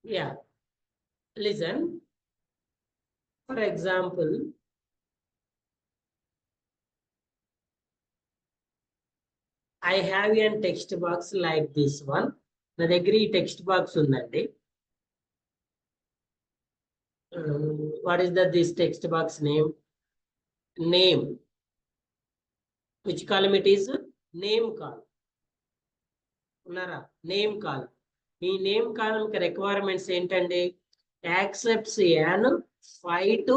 Yeah, listen. For example, I have a text box like this one. నా దగ్గర ఈ text box ఉందండి. What is this text box name? Name. Which column it is? Name column. ఉన్నారా? Name column. ఈ name column కి requirements ఏంటండి? Accepts an 5 to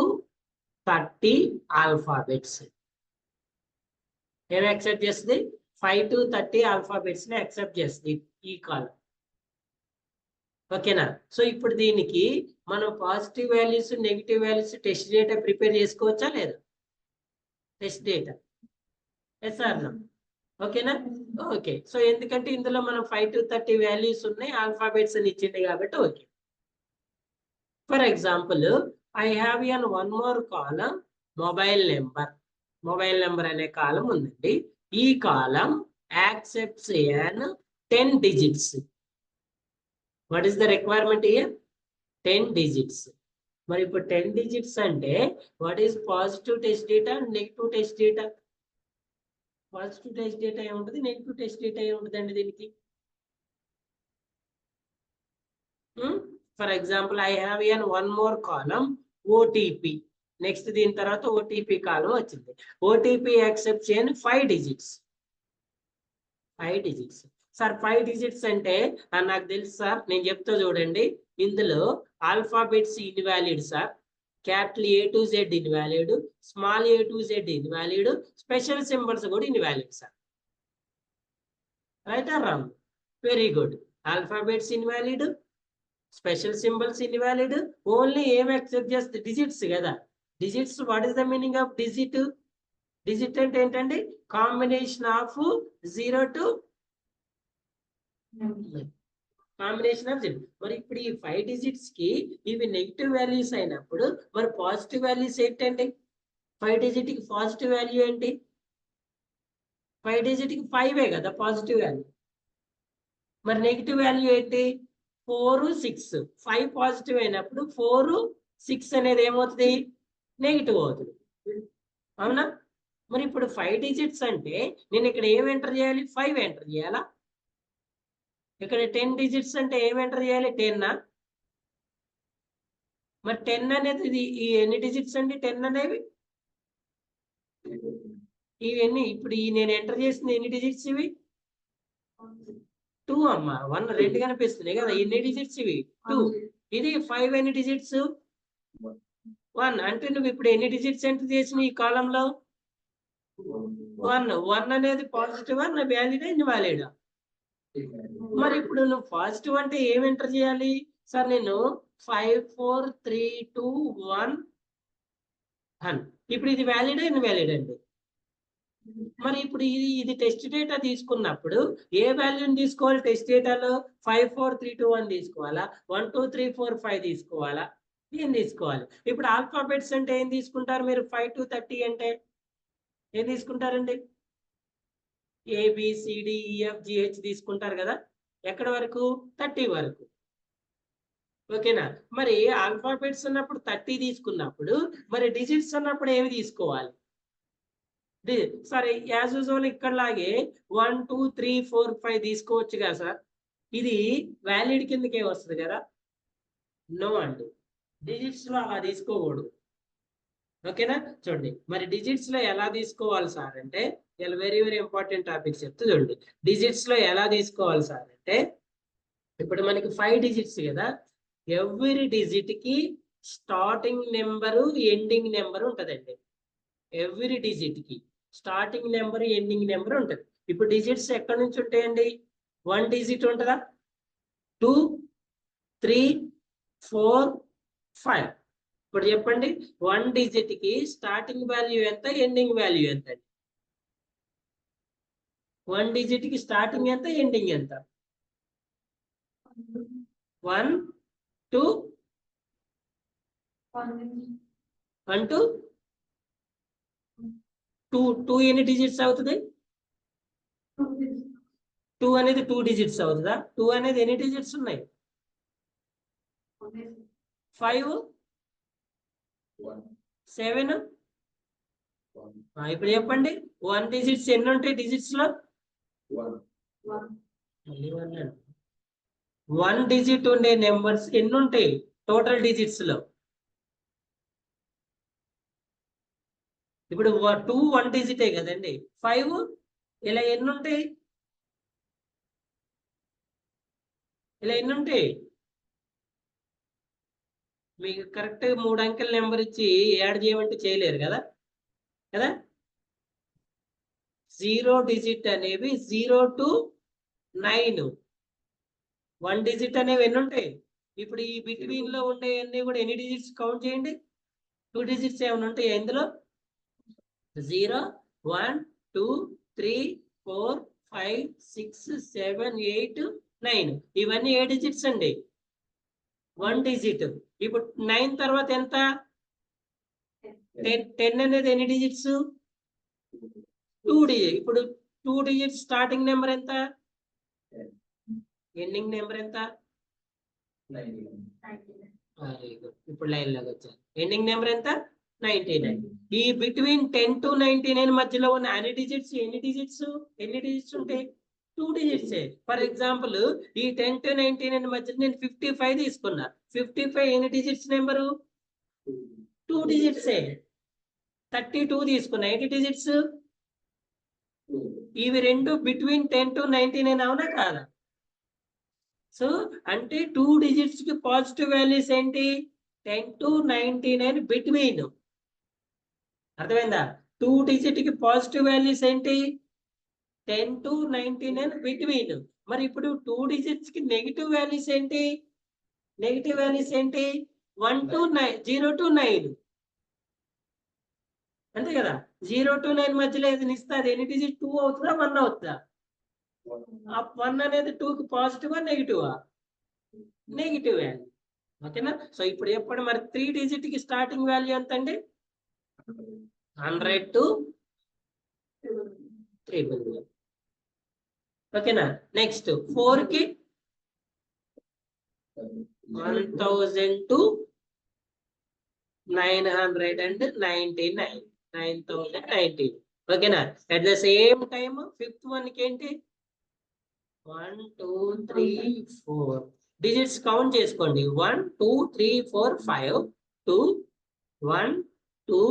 30 alphabets. ఏం accept చేస్తుంది? 5 to 30 ఆల్ఫాబెట్స్ ని యాక్సెప్ట్ చేస్తుంది ఈ కాలమ్. ఓకేనా? సో ఇప్పుడు దీనికి మనం positive values, negative values test data prepare చేసుకోవచ్చా లేదా? Test data yes or no? ఓకేనా? ఓకే. సో ఎందుకంటే ఇందులో మనం 5 to 30 వాల్యూస్ ఉన్నాయి, ఆల్ఫాబెట్స్ అని ఇచ్చింది కాబట్టి okay. For example, I have an one more column mobile number. Mobile number అనే కాలం ఉందండి. ఈ column accepts an 10 digits. What is the requirement here? 10 digits. మరి ఇప్పుడు 10 digits అంటే what is positive test data, negative test data? Positive test data ఏముంటుంది, negative test data ఏముంటుందండి దీనికి? For example, I have an one more column OTP. Next దీని తర్వాత OTP కాలం వచ్చింది. OTP accept చేయని 5 digits. 5 digits. సార్ 5 digits అంటే నాకు తెలుసు సార్, నేను చెప్తా చూడండి. ఇందులో alphabets invalid sir, capital A to Z invalid, small a to Z invalid, special symbols కూడా invalid sir. Right or wrong? Very good. Alphabets invalid, special symbols invalid, only ఏం accept చేస్తే డిజిట్స్ కదా. Digits, what is the meaning of digit? Digit అంటే ఏంటండి? Combination of 0 to combination of 0. మరి ఇప్పుడు ఈ 5 digits కి ఇవి నెగిటివ్ వాల్యూస్ అయినప్పుడు మరి పాజిటివ్ వాల్యూస్ ఏంటండి? 5 digit కి పాజిటివ్ వాల్యూ ఏంటి? 5 digit కి 5 కదా పాజిటివ్ వాల్యూ. మరి నెగిటివ్ వాల్యూ ఏంటి? 4, 6. 5 పాజిటివ్ అయినప్పుడు 4, 6 అనేది ఏమవుతుంది? నెగిటివ్ అవుతుంది. అవునా? మరి ఇప్పుడు 5 digits అంటే నేను ఇక్కడ ఏం ఎంటర్ చేయాలి? 5 ఎంటర్ చేయాలా? ఇక్కడ 10 digits అంటే ఏం ఎంటర్ చేయాలి? 10. మరి 10 అనేది ఈ ఎన్ని డిజిట్స్ అండి 10 అనేవి? ఇవన్నీ ఇప్పుడు ఈ నేను ఎంటర్ చేసింది ఎన్ని డిజిట్స్ ఇవి? 2 అమ్మా. 1 2 కనిపిస్తున్నాయి కదా. ఎన్ని డిజిట్స్ ఇవి? 2. ఇది 5 ఎన్ని డిజిట్స్? 1. అంటే నువ్వు ఇప్పుడు ఎన్ని డిజిట్స్ ఎంటర్ చేసిన ఈ కాలంలో? 1. 1 అనేది పాజిటివ్ నా వ్యాలిడా, ఇన్వాలిడా? మరి ఇప్పుడు నువ్వు పాజిటివ్ అంటే ఏం ఎంటర్ చేయాలి సార్? నేను 5 4 3 2 1 1. ఇప్పుడు ఇది వ్యాలిడా, ఇన్వాలిడ్ అండి? మరి ఇప్పుడు ఇది టెస్ట్ డేటా తీసుకున్నప్పుడు ఏ వాల్యూని తీసుకోవాలి? టెస్ట్ డేటాలో 5 4 3 2 1 తీసుకోవాలా? 1 2 3 4 5 తీసుకోవాలా? ఏం తీసుకోవాలి? ఇప్పుడు ఆల్ఫాబెట్స్ అంటే ఏం తీసుకుంటారు మీరు? 5 to 30 అంటే ఏం తీసుకుంటారండి? ABCDEFGH తీసుకుంటారు కదా. ఎక్కడ వరకు? 30 వరకు. ఓకేనా? మరి ఆల్ఫాబెట్స్ ఉన్నప్పుడు 30 తీసుకున్నప్పుడు మరి డిజిట్స్ ఉన్నప్పుడు ఏమి తీసుకోవాలి? సరే, యాజ్ యూజువల్ ఇక్కడలాగే 1 2 3 4 5 తీసుకోవచ్చు కదా సార్. ఇది వ్యాలిడ్ కిందకే వస్తుంది కదా. నో అండి, డిజిట్స్ లో అలా తీసుకోకూడదు. ఓకేనా? చూడండి, మరి డిజిట్స్ లో ఎలా తీసుకోవాలి సార్ అంటే వెరీ వెరీ ఇంపార్టెంట్ టాపిక్ చెప్తే చూడండి. డిజిట్స్ లో ఎలా తీసుకోవాలి సార్ అంటే ఇప్పుడు మనకి 5 digits కదా. ఎవ్రీ డిజిట్ కి స్టార్టింగ్ నెంబరు, ఎండింగ్ నెంబర్ ఉంటదండి. ఎవ్రీ డిజిట్ కి స్టార్టింగ్ నెంబర్, ఎండింగ్ నెంబర్ ఉంటుంది. ఇప్పుడు డిజిట్స్ ఎక్కడి నుంచి ఉంటాయండి? 1 digit ఉంటుందా? 2 3 4 5. ఇప్పుడు చెప్పండి, 1 digit కి స్టార్టింగ్ వాల్యూ ఎంత, ఎండింగ్ వాల్యూ ఎంత? 1 digit కి స్టార్టింగ్ ఎంత, ఎండింగ్ ఎంత? 1 2 1 2 2 ఎన్ని డిజిట్స్ అవుతుంది? 2 అనేది 2 digits అవుతుందా? 2 అనేది ఎన్ని డిజిట్స్ ఉన్నాయి? 5 7 ఇప్పుడు చెప్పండి 1 డిజిట్స్ ఎన్ని ఉంటాయి డిజిట్స్ లో 1 డిజిట్ ఉండే నెంబర్స్ ఎన్ని ఉంటాయి టోటల్ డిజిట్స్ లో ఇప్పుడు 2 1 డిజిటే కదండి 5 ఇలా ఎన్ని ఉంటాయి మీకు కరెక్ట్ 3 అంకెల నెంబర్ ఇచ్చి యాడ్ చేయమంటే చేయలేరు కదా 0 డిజిట్ అనేవి 0 to 9 1 డిజిట్ అనేవి ఎన్ని ఉంటాయి ఇప్పుడు ఈ బిట్వీన్ లో ఉండే అన్ని కూడా ఎన్ని డిజిట్స్ కౌంట్ చేయండి 2 డిజిట్స్ ఏమైనా ఉంటాయి ఇందులో 0 1 2 3 4 5 6 7 8 9 ఇవన్నీ ఏ డిజిట్స్ అండి 1 డిజిట్ ఇప్పుడు 9 తర్వాత ఎంత 10 అనేది ఎన్ని డిజిట్స్ 2 డిజిట్ ఇప్పుడు 2 డిజిట్స్ స్టార్టింగ్ నెంబర్ ఎంత ఎండింగ్ నెంబర్ ఎంత ఇప్పుడు లైన్ లాగా వచ్చారు ఎండింగ్ నెంబర్ ఎంత 99 ఈ బిట్వీన్ 10 to 99 మధ్యలో ఉన్న ఎన్ని డిజిట్స్ ఉంటాయి 2 డిజిట్స్ ఫర్ ఎగ్జాంపుల్ ఈ 10 to 99 మధ్య నేను 55 తీసుకున్నా 55 ఎన్ని డిజిట్స్ నెంబరు 2 డిజిట్స్ 32 తీసుకున్నా ఎన్ని డిజిట్స్ ఇవి రెండు బిట్వీన్ 10 to 99 అవునా కాదా సో అంటే 2 డిజిట్స్ కి పాజిటివ్ వాల్యూస్ ఏంటి 10 to 99 బిట్వీన్ అర్థమైందా 2 డిజిట్ కి పాజిటివ్ వాల్యూస్ ఏంటి 10 to 99 బిట్వీన్ మరి ఇప్పుడు 2 డిజిట్స్ కి నెగిటివ్ వాల్యూస్ ఏంటి 1 to 9 0 to 9 అంతే కదా 0 to 9 మధ్యలో ఏదైనా ఇస్తే అది ఎన్ని డిజిట్ 2 అవుతుందా 1 అవుతుందా 1 అనేది 2 కి పాజిటివా నెగిటివా నెగిటివ్ వాల్యూ ఓకేనా సో ఇప్పుడు చెప్పండి మరి 3 డిజిట్ కి స్టార్టింగ్ వాల్యూ ఎంత అండి 100 to 300 ఓకేనా నెక్స్ట్ 4 కి 1000 to 999 9019 ఓకేనా at the same time fifth one కి ఏంటి 1 2 3 4 డిజిట్స్ కౌంట్ చేసుకోండి 1 2 3 4 5 2 1 2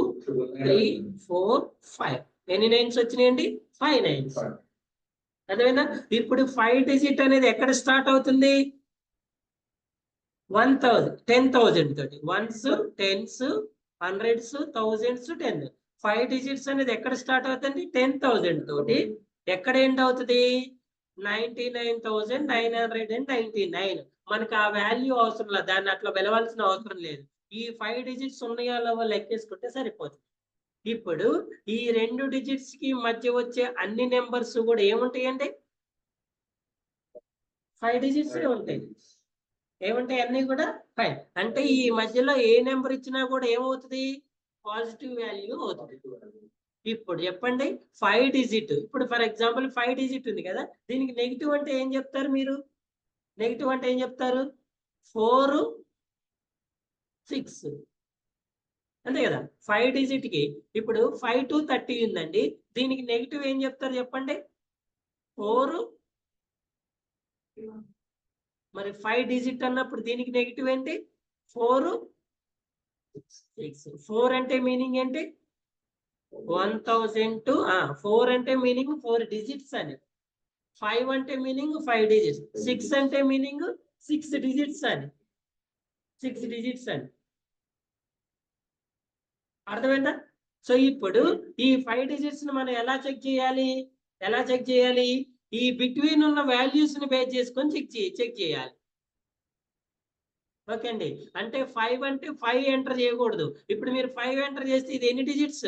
3 4 5 ఎన్ని నైన్స్ వచ్చినాయండి 5 నైన్స్ అదేనా ఇప్పుడు 5 డిజిట్ అనేది ఎక్కడ స్టార్ట్ అవుతుంది 10,000 తోటి ones tens hundreds thousands 10 5 digits అనేది ఎక్కడ స్టార్ట్ అవుతుంది 10,000 తోటి ఎక్కడ ఎండ్ అవుతుంది 99,999 మనకు ఆ వాల్యూ అవసరం లేదు దాన్ని అట్లా వెలవాల్సిన అవసరం లేదు ఈ 5 డిజిట్స్ ఉన్నాయా లేవో లెక్కేసుకుంటే సరిపోతుంది ఇప్పుడు ఈ 2 డిజిట్స్ కి మధ్య వచ్చే అన్ని నెంబర్స్ కూడా ఏముంటాయండి 5 డిజిట్స్ ఉంటాయి ఏముంటాయి అన్ని కూడా 5 అంటే ఈ మధ్యలో ఏ నెంబర్ ఇచ్చినా కూడా ఏమవుతుంది పాజిటివ్ వాల్యూ అవుతుంది ఇప్పుడు చెప్పండి 5 డిజిట్ ఇప్పుడు ఫర్ ఎగ్జాంపుల్ 5 డిజిట్ ఉంది కదా దీనికి నెగిటివ్ అంటే ఏం చెప్తారు మీరు నెగిటివ్ అంటే ఏం చెప్తారు 4 6 అంతే కదా 5 డిజిట్ కి ఇప్పుడు 5 to 30 ఉందండి దీనికి నెగిటివ్ ఏం చెప్తారు చెప్పండి 4 మరి 5 డిజిట్ అన్నప్పుడు దీనికి నెగిటివ్ ఏంటి 4 6 4 అంటే మీనింగ్ ఏంటి 1000 to 4 అంటే మీనింగ్ 4 డిజిట్స్ అని 5 అంటే మీనింగ్ 5 డిజిట్స్ 6 అంటే మీనింగ్ 6 డిజిట్స్ అని 6 డిజిట్స్ అని అర్థమైందా సో ఇప్పుడు ఈ 5 డిజిట్స్ ని మనం ఎలా చెక్ చేయాలి ఈ బిట్వీన్ ఉన్న వాల్యూస్ ని బేస్ చేసుకొని చెక్ చేయాలి ఓకే అండి అంటే 5 అంటే 5 ఎంటర్ చేయకూడదు ఇప్పుడు మీరు 5 ఎంటర్ చేస్తే ఇది ఎన్ని డిజిట్స్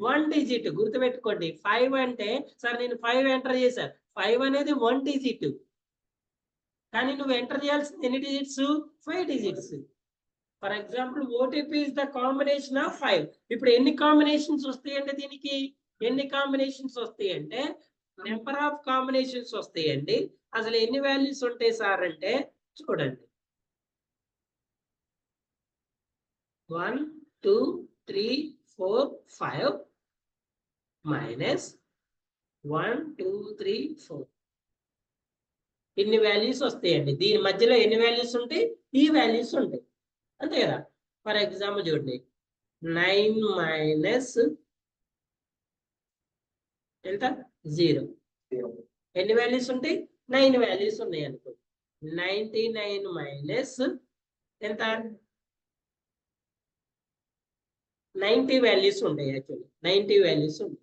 1 డిజిట్ గుర్తుపెట్టుకోండి 5 అంటే సార్ నేను 5 ఎంటర్ చేశాను 5 అనేది 1 డిజిట్ కానీ నువ్వు ఎంటర్ చేయాల్సింది ఎన్ని digits 5 digits for example OTP is the combination of 5 ఇప్పుడు ఎన్ని కాంబినేషన్స్ వస్తాయండి దీనికి ఎన్ని కాంబినేషన్స్ వస్తాయంటే నెంబర్ ఆఫ్ కాంబినేషన్స్ వస్తాయండి అసలు ఎన్ని వాల్యూస్ ఉంటాయి సార్ అంటే చూడండి 1 2 3 4 5 మైనస్ 1 2 3 4 ఇన్ని వాల్యూస్ వస్తాయండి. దీని మధ్యలో ఎన్ని వాల్యూస్ ఉంటాయి? ఈ వాల్యూస్ ఉంటాయి, అంతే కదా. ఫర్ ఎగ్జాంపుల్ చూడండి, 9 మైనస్ ఎంత? 0. ఎన్ని వాల్యూస్ ఉంటాయి? 9 వాల్యూస్ ఉన్నాయి అనుకో. 99 మైనస్ ఎంత? 90 వాల్యూస్ ఉంటాయి. యాక్చువల్లీ 90 వాల్యూస్ ఉంటాయి.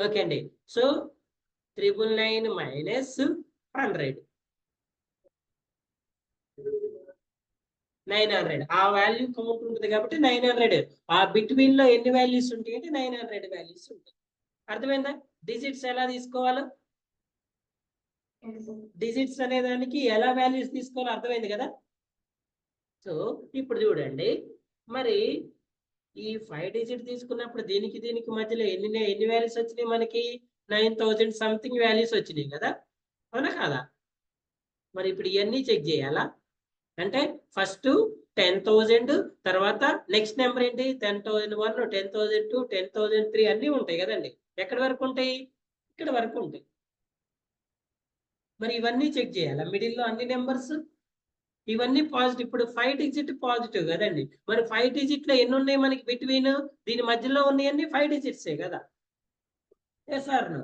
ఓకే అండి. So 999 minus 100, 900. ఆ వాల్యూ కౌంట్ ఉంటుంది కాబట్టి 900. ఆ బిట్వీన్ లో ఎన్ని వాల్యూస్ ఉంటాయి అంటే 900 వాల్యూస్ ఉంటాయి. అర్థమైందా? డిజిట్స్ ఎలా తీసుకోవాలో, డిజిట్స్ అనే దానికి ఎలా వాల్యూస్ తీసుకోవాలో అర్థమైంది కదా. సో ఇప్పుడు చూడండి, మరి ఈ 5 డిజిట్ తీసుకున్నప్పుడు దీనికి దీనికి మధ్యలో ఎన్ని వాల్యూస్ వచ్చినాయి మనకి? 9000 సంథింగ్ వాల్యూస్ వచ్చినాయి కదా, అవునా కాదా? మరి ఇప్పుడు ఇవన్నీ చెక్ చేయాలా అంటే ఫస్ట్ 10,000, తర్వాత నెక్స్ట్ నెంబర్ ఏంటి? 10,001, 10,002, 10,003 అన్నీ ఉంటాయి కదండి. ఎక్కడి వరకు ఉంటాయి? ఇక్కడ వరకు ఉంటాయి. మరి ఇవన్నీ చెక్ చేయాలా మిడిల్లో అన్ని నెంబర్స్? ఇవన్నీ పాజిటివ్. ఇప్పుడు 5 డిజిట్ పాజిటివ్ కదండి. మరి 5 డిజిట్ లో ఎన్ని ఉన్నాయి మనకి బిట్వీన్? దీని మధ్యలో ఉన్నాయన్నీ 5 డిజిట్సే కదా. Yes or no?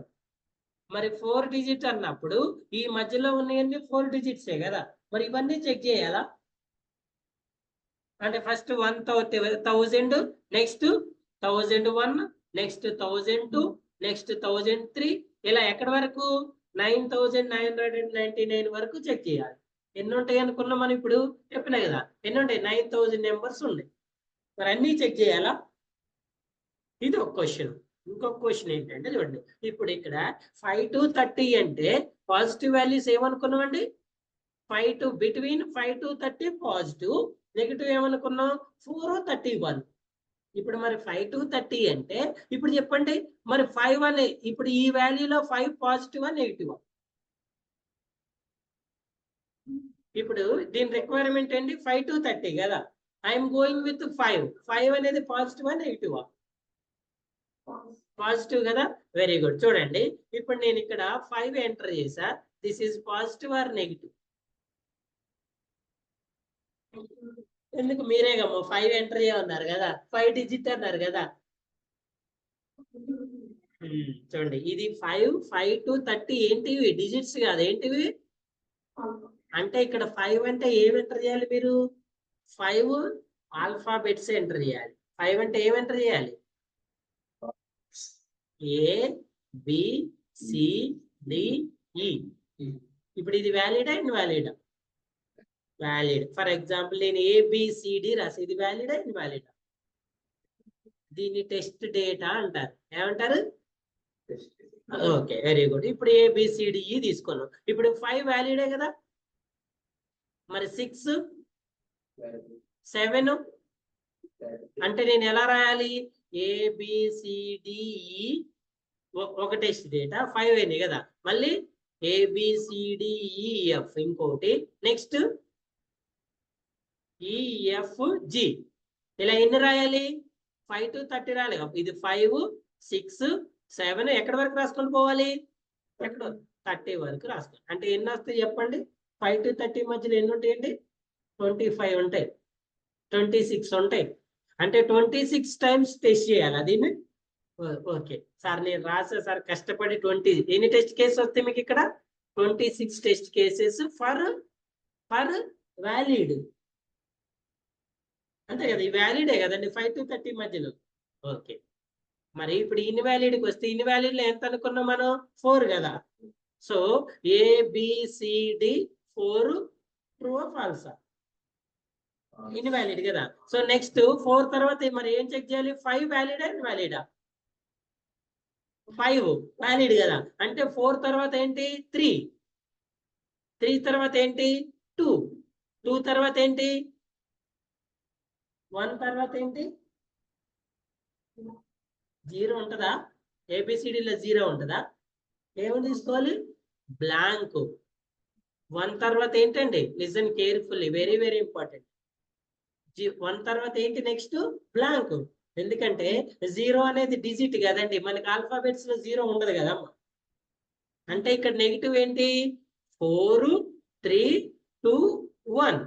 మరి 4 డిజిట్ అన్నప్పుడు ఈ మధ్యలో ఉన్నాయన్నీ 4 డిజిట్సే కదా. మరి ఇవన్నీ చెక్ చేయాలా అంటే ఫస్ట్ 1000, నెక్స్ట్ 1001, నెక్స్ట్ 1002, నెక్స్ట్ 1003, ఇలా ఎక్కడి వరకు? 9999 వరకు చెక్ చేయాలి. ఎన్ని ఉంటాయి అనుకున్నాం మనం ఇప్పుడు? చెప్పినా కదా ఎన్ని ఉంటాయి? 9000 నెంబర్స్ ఉన్నాయి. మరి అన్నీ చెక్ చేయాలా? ఇది ఒక క్వశ్చన్. ఇంకొక క్వశ్చన్ ఏంటంటే చూడండి, ఇప్పుడు ఇక్కడ 5 to 30 అంటే పాజిటివ్ వాల్యూస్ ఏమనుకున్నామండి? 5 to between 5 to 30 positive, negative ఏమనుకున్నాం? 4, 31. ఇప్పుడు మరి 5 to 30 అంటే ఇప్పుడు చెప్పండి, మరి 5 అనే ఇప్పుడు ఈ వాల్యూలో 5 పాజిటివా నెగిటివా? ఇప్పుడు దీని రిక్వైర్మెంట్ ఏంటి? 5 to 30 కదా. ఐఎమ్ గోయింగ్ విత్ 5 అనేది పాజిటివా నెగిటివా? పాజిటివ్ కదా. Very good. చూడండి, ఇప్పుడు నేను ఇక్కడ 5 ఎంటర్ చేసా. This is positive or negative? ఎందుకు? మీరే కమ్మా 5 ఎంటర్ చేయమన్నారు కదా, 5 డిజిట్ అన్నారు కదా. చూడండి, ఇది 5 to 30 ఏంటివి? డిజిట్స్ కాదు, ఏంటివి అంటే ఇక్కడ 5 అంటే ఏం ఎంటర్ చేయాలి మీరు? 5 ఆల్ఫాబెట్స్ ఎంటర్ చేయాలి. 5 అంటే ఏం ఎంటర్ చేయాలి? ఏ బి సి డి ఈ. ఇప్పుడు ఇది వ్యాలిడా ఇన్వాలిడా? వ్యాలిడ్. ఫర్ ఎగ్జాంపుల్ నేను ఏబిసిడి రాసి, ఇది వ్యాలిడా ఇన్వాలిడా? దీన్ని టెస్ట్ డేటా అంటారు. ఏమంటారు? Okay, very good. ఇప్పుడు ఏబిసిడిఈ తీసుకున్నాం. ఇప్పుడు 5 వ్యాలిడే కదా. మరి 6 7 అంటే నేను ఎలా రాయాలి? ఏబిసిడిఈ ఒక టెస్ట్ డేటా 5 అయినాయి కదా. మళ్ళీ ఏబిసిడిఈఎఫ్ ఇంకోటి, నెక్స్ట్ ఈఎఫ్జి. ఇలా ఎన్ని రాయాలి? 5 to 30 రాయాలి. ఇది 5 6 7 ఎక్కడి వరకు రాసుకొని పోవాలి? ఎక్కడ? 30 వరకు రాసుకోండి. అంటే ఎన్ని వస్తాయి చెప్పండి? 5 to 30 మధ్యలో ఎన్ని ఉంటాయండి? 25 ఉంటాయి, 26 ఉంటాయి. అంటే 26 టైమ్స్ టెస్ట్ చేయాలి దీన్ని. ఓకే సార్, నేను రాసా సార్ కష్టపడి. ఎన్ని టెస్ట్ కేసెస్ వస్తాయి మీకు ఇక్కడ? 26 టెస్ట్ కేసెస్ ఫర్ వ్యాలిడ్, అంతే కదా. ఈ వ్యాలిడే కదండి 5 to 30 మధ్యలో. ఓకే, మరి ఇప్పుడు ఇన్వాలిడ్కి వస్తే ఇన్వాలిడ్ లో ఎంత అనుకున్నాం మనం? 4 కదా. సో ఏబిసిడి 4 ట్రూ ఫాల్సా? ఇన్వాలిడ్ కదా. సో నెక్స్ట్ 4 తర్వాత మరి ఏం చెక్ చేయాలి? 5 వ్యాలిడా ఇన్వాలిడా? 5 వ్యాలిడ్ కదా. అంటే 4 తర్వాత ఏంటి? 3 తర్వాత ఏంటి? 2 తర్వాత ఏంటి? 1 తర్వాత ఏంటి? 0 ఉంటుందా? ఏబిసిడిలో 0 ఉంటుందా? ఏమి తీసుకోవాలి? బ్లాంక్. 1 తర్వాత ఏంటండి? Listen carefully, very very important. 1 తర్వాత ఏంటి నెక్స్ట్ బ్లాంక్. ఎందుకంటే 0 అనేది డిజిట్ కదండి, మనకి ఆల్ఫాబెట్స్ లో 0 ఉండదు కదమ్మా. అంటే ఇక్కడ నెగిటివ్ ఏంటి 4 3 2 1.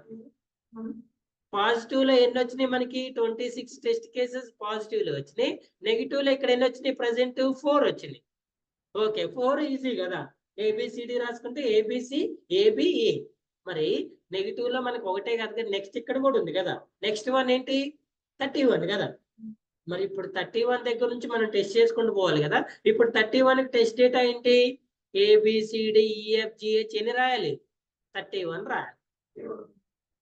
పాజిటివ్ లో ఎన్ని వచ్చినాయి మనకి 26 టెస్ట్ కేసెస్ పాజిటివ్ లో వచ్చినాయి. నెగిటివ్ లో ఇక్కడ ఎన్ని వచ్చినాయి ప్రెసెంట్ 4 వచ్చినాయి. ఓకే 4 ఈజీ కదా, ఏబిసిడి రాసుకుంటే ఏబిసి ఏబిఏ. మరి నెగిటివ్ లో మనకి ఒకటే కాదు కదా, నెక్స్ట్ ఇక్కడ కూడా ఉంది కదా, నెక్స్ట్ వన్ ఏంటి 31 కదా. మరి ఇప్పుడు 31 దగ్గర నుంచి మనం టెస్ట్ చేసుకుంటూ పోవాలి కదా. ఇప్పుడు 31 టెస్ట్ డేటా ఏంటి ABCDEFGH ఎన్ని రాయాలి 31 రాయాలి.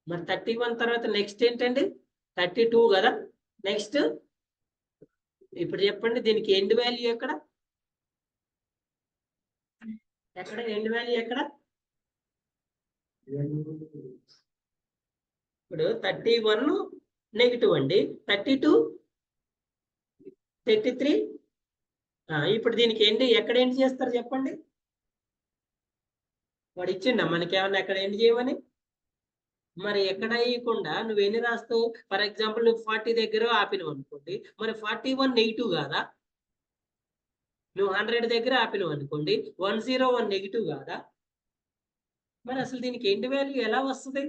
మరి 31 తర్వాత నెక్స్ట్ ఏంటండి 32 కదా. నెక్స్ట్ ఇప్పుడు చెప్పండి దీనికి ఎండ్ వాల్యూ ఎక్కడ ఎండ్ వాల్యూ ఎక్కడ? ఇప్పుడు 31 నెగిటివ్ అండి, 32 33. ఇప్పుడు దీనికి ఎండ్ ఎక్కడ ఎండ్ చేస్తారు చెప్పండి? వాడు ఇచ్చిండ మనకేమన్నా ఎక్కడ ఎండ్ చేయమని? మరి ఎక్కడ అయ్యకుండా నువ్వు ఎన్ని రాస్తావు? ఫర్ ఎగ్జాంపుల్ నువ్వు 40 దగ్గర ఆపినవు అనుకోండి, మరి 41 నెగిటివ్ కాదా? నువ్వు 100 దగ్గర ఆపినవు అనుకోండి 101 నెగిటివ్ కాదా? మరి అసలు దీనికి ఎండ్ వాల్యూ ఎలా వస్తుంది?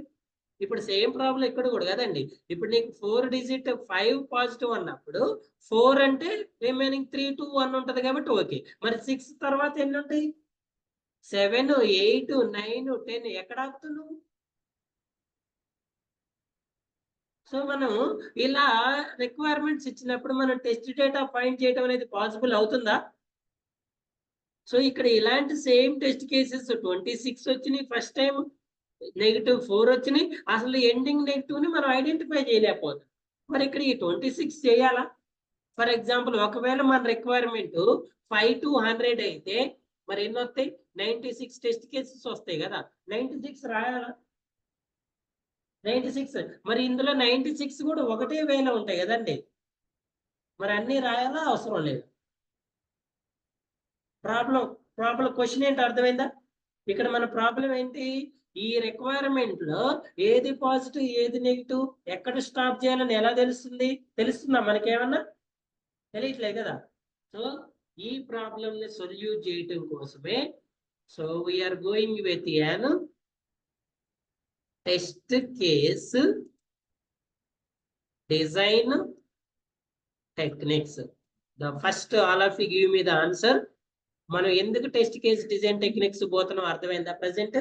ఇప్పుడు సేమ్ ప్రాబ్లం ఇక్కడ కూడా కదండి. ఇప్పుడు నీకు 4 డిజిట్ 5 పాజిటివ్ అన్నప్పుడు 4 అంటే రిమైనింగ్ 3 2 1 ఉంటది కాబట్టి ఓకే. మరి 6 తర్వాత ఎన్ని ఉంటాయి 7 8 9 10 ఎక్కడ ఆపుతున్నావు? సో మనం ఇలా రిక్వైర్మెంట్స్ ఇచ్చినప్పుడు మనం టెస్ట్ డేటా ఫైండ్ చేయడం అనేది పాసిబుల్ అవుతుందా? సో ఇక్కడ ఇలాంటి సేమ్ టెస్ట్ కేసెస్ 26 వచ్చినాయి ఫస్ట్ టైం, -4 వచ్చినాయి. అసలు ఎండింగ్ నెగిటివ్ ని మనం ఐడెంటిఫై చేయలేకపోతాం. మరి ఇక్కడ ఈ 26 చేయాలా? ఫర్ ఎగ్జాంపుల్ ఒకవేళ మన రిక్వైర్మెంట్ 5 to 100 అయితే మరి ఎన్ని వస్తాయి 96 టెస్ట్ కేసెస్ వస్తాయి కదా. 96 రాయాలా? 96 మరి ఇందులో 96 కూడా ఒకటే వేలో ఉంటాయి కదండి. మరి అన్ని రాయాలా అవసరం లేదు? ప్రాబ్లం క్వశ్చన్ ఏంటి అర్థమైందా? ఇక్కడ మన ప్రాబ్లం ఏంటి, ఈ రిక్వైర్మెంట్ లో ఏది పాజిటివ్ ఏది నెగిటివ్ ఎక్కడ స్టాప్ చేయాలని ఎలా తెలుస్తుందా మనకేమన్నా? తెలియట్లేదు కదా. సో ఈ ప్రాబ్లం ని సొల్యూట్ చేయటం కోసమే so we are going with an test case design techniques. The first all of you give me the answer. మనం ఎందుకు టెస్ట్ కేస్ డిజైన్ టెక్నిక్స్ పోతున్నాం అర్థమైందా ప్రెసెంట్?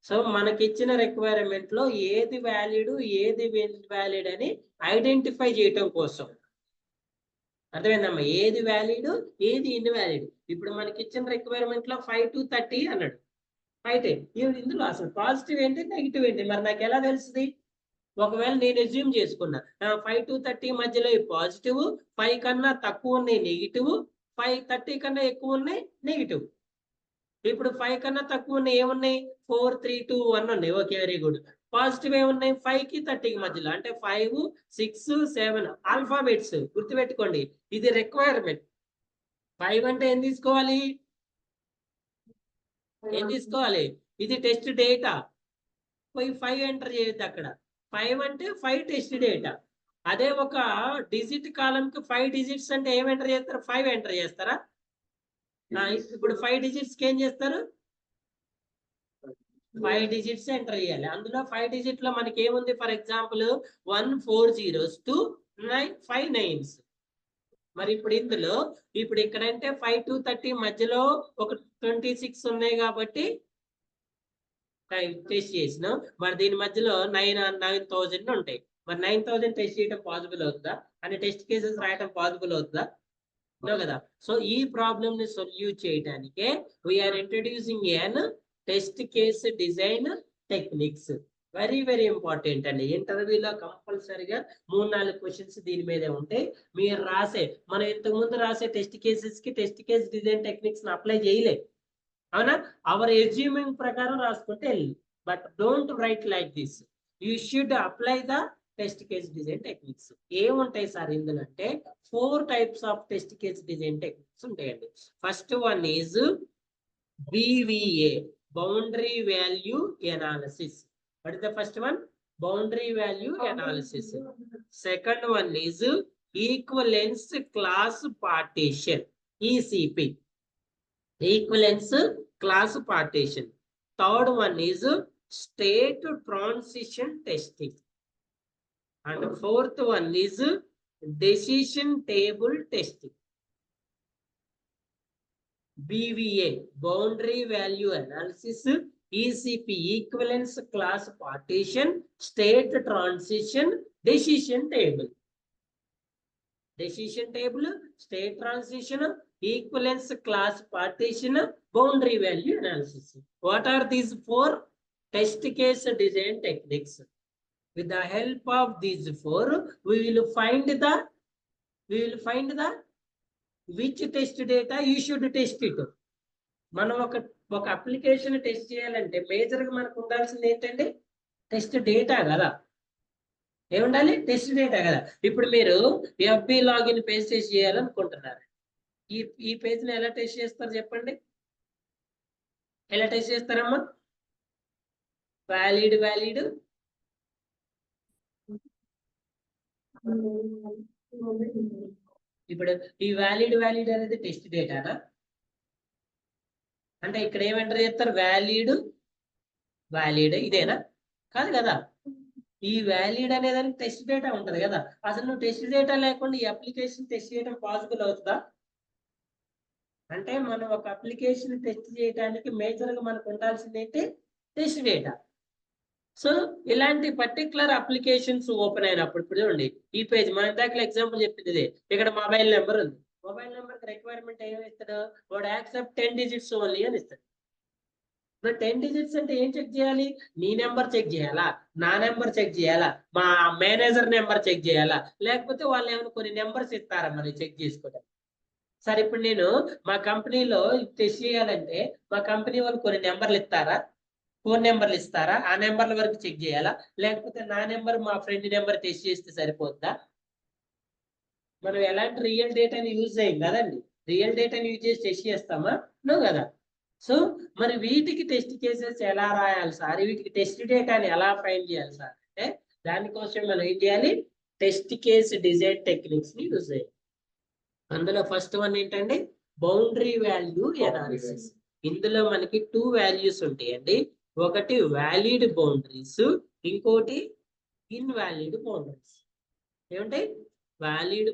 సో మనకి ఇచ్చిన రిక్వైర్మెంట్ లో ఏది వ్యాలిడ్ ఏది ఇన్వాలిడ్ అని ఐడెంటిఫై చేయటం కోసం. అర్థమైందమ్మా? ఏది వ్యాలిడ్ ఏది ఇన్వాలిడ్. ఇప్పుడు మనకి ఇచ్చిన రిక్వైర్మెంట్ లో 5 to 30 అన్నాడు. అయితే ఇందులో అసలు పాజిటివ్ ఏంటి నెగిటివ్ ఏంటి మరి నాకు ఎలా తెలుస్తుంది? ఒకవేళ నేను అజ్యూమ్ చేసుకున్నా 5 to 30 మధ్యలో పాజిటివ్, 5 కన్నా తక్కువ ఉన్నాయి నెగిటివ్, 5 30 కన్నా ఎక్కువ ఉన్నాయి నెగిటివ్. ఇప్పుడు 5 కన్నా తక్కువ ఉన్నాయి ఏమున్నాయి 4 3 2 1 ఉన్నాయి. Okay very good. పాజిటివ్ ఏమున్నాయి 5 కి 30 కి మధ్యలో అంటే 5 6 7 ఆల్ఫాబెట్స్ గుర్తుపెట్టుకోండి. ఇది రిక్వైర్మెంట్. 5 అంటే ఏం తీసుకోవాలి ఇది టెస్ట్ డేటా. పోయి 5 ఎంటర్ చేయొద్దు అక్కడ. 5 అంటే 5 టెస్ట్ డేటా. అదే ఒక డిజిట్ కాలం కి 5 డిజిట్స్ అంటే ఏం ఎంటర్ చేస్తారు 5 ఎంటర్ చేస్తారా? ఇప్పుడు 5 డిజిట్స్ కి ఏం చేస్తారు 5 డిజిట్స్ ఎంటర్ చేయాలి. అందులో 5 డిజిట్ లో మనకి ఏముంది ఫర్ ఎగ్జాంపుల్ 1 4 zeros 2 9 5 9s. మరి ఇప్పుడు ఇందులో ఇప్పుడు ఇక్కడంటే 5 to 30 మధ్యలో ఒక 26 ఉన్నాయి కాబట్టి టెస్ట్ చేసినాం. మరి దీని మధ్యలో 9,000 ఉంటాయి. మరి 9,000 టెస్ట్ చేయడం పాసిబుల్ అవుతుందా? అంటే టెస్ట్ కేసెస్ రాయడం పాసిబుల్ అవుతుందా? నో కదా. సో ఈ ప్రాబ్లమ్ ని సొల్యూట్ చేయడానికే we are introducing an test case design techniques. Very very important అండి. ఇంటర్వ్యూలో కంపల్సరిగా 3-4 క్వశ్చన్స్ దీని మీదే ఉంటాయి. మీరు మనం ఇంతకు ముందు రాసే టెస్ట్ కేసెస్ కి test case design techniques apply చేయలే, అవునా? అవర్ అజ్యూమింగ్ ప్రకారం రాసుకుంటే వెళ్ళి, but don't write like this. You should apply the test case design techniques. ఏముంటాయి సార్ ఇందులో అంటే 4 types of test case design techniques ఉంటాయండి. First one is BVA, boundary value analysis. What is the first one? boundary value analysis. Second one is equivalence class partition, ECP. Equivalence class partition. Third one is state transition testing. And fourth one is decision table testing. BVA, boundary value analysis, ECP, equivalence class partition, state transition, decision table. Decision table, state transition, equivalence class partition, boundary value analysis. What are these four? Test case design techniques. With the help of these four, we will find the which test data you should test it. మనం ఒక application test చేయాలంటే major గా మనకు ఉండాల్సింది ఏంటంటే test data కదా. ఏముండాలి? Test data కదా. ఇప్పుడు మీరు FB లాగిన్ పేజ్ టెస్ట్ చేయాలనుకుంటున్నారు. ఈ పేజ్ ని ఎలా టెస్ట్ చేస్తారు చెప్పండి? ఎలా టెస్ట్ చేస్తారమ్మా? వ్యాలిడ్ ఇప్పుడు ఈ వ్యాలిడ్ అనేది టెస్ట్ డేటానా? అంటే ఇక్కడ ఏం ఎంటర్ చేస్తారు? వ్యాలిడ్ ఇదేనా? కాదు కదా. ఈ వ్యాలిడ్ అనేదానికి టెస్ట్ డేటా ఉంటది కదా. అసలు నువ్వు టెస్ట్ డేటా లేకుండా ఈ అప్లికేషన్ టెస్ట్ చేయడం పాసిబుల్ అవుతుందా? అంటే మనం ఒక అప్లికేషన్ టెస్ట్ చేయడానికి మేజర్ గా మనకు ఉండాల్సింది ఏంటి? Test data. సో ఇలాంటి పర్టికులర్ అప్లికేషన్స్ ఓపెన్ అయినప్పుడు ఇప్పుడు చూడండి ఈ పేజ్ మన దాకా ఎగ్జాంపుల్ చెప్పింది ఇదే. ఇక్కడ మొబైల్ నెంబర్ ఉంది. మొబైల్ నెంబర్ రిక్వైర్మెంట్ ఏమి ఇస్తాడు? వాడు యాక్సెప్ట్ 10 digits ఓన్లీ అని ఇస్తాడు. ఇప్పుడు 10 digits అంటే ఏం చెక్ చేయాలి? నీ నెంబర్ చెక్ చేయాలా, నా నెంబర్ చెక్ చేయాలా, మా మేనేజర్ నెంబర్ చెక్ చేయాలా, లేకపోతే వాళ్ళు ఏమైనా కొన్ని నెంబర్స్ ఇస్తారా మరి చెక్ చేసుకోవడం? సరే ఇప్పుడు నేను మా కంపెనీలో టెస్ట్ చేయాలంటే మా కంపెనీ వాళ్ళు కొన్ని నెంబర్లు ఇస్తారా? ఫోన్ నెంబర్లు ఇస్తారా? ఆ నెంబర్ల వరకు చెక్ చేయాలా, లేకపోతే నా నెంబర్ మా ఫ్రెండ్ నెంబర్ టెస్ట్ చేస్తే సరిపోద్దా? మనం ఎలాంటి రియల్ డేటాని యూజ్ చేయం కదండి. రియల్ డేటాని యూజ్ చేసి టెస్ట్ చేస్తామా? నో కదా. సో మరి వీటికి టెస్ట్ కేసెస్ ఎలా రాయాలి సార్, వీటికి టెస్ట్ డేటాని ఎలా ఫైండ్ చేయాలి సార్ అంటే దానికోసం మనం ఏం చేయాలి? టెస్ట్ కేస్ డిజైన్ టెక్నిక్స్ ని యూజ్ చేయాలి. అందులో ఫస్ట్ వన్ ఏంటంటే బౌండరీ వాల్యూ ఎనాలిసిస్. ఇందులో మనకి 2 వాల్యూస్ ఉంటాయండి. ఒకటి వ్యాలిడ్ బౌండరీస్, ఇంకోటి ఇన్వాలిడ్ బౌండరీస్. ఏమంటే వ్యాలిడ్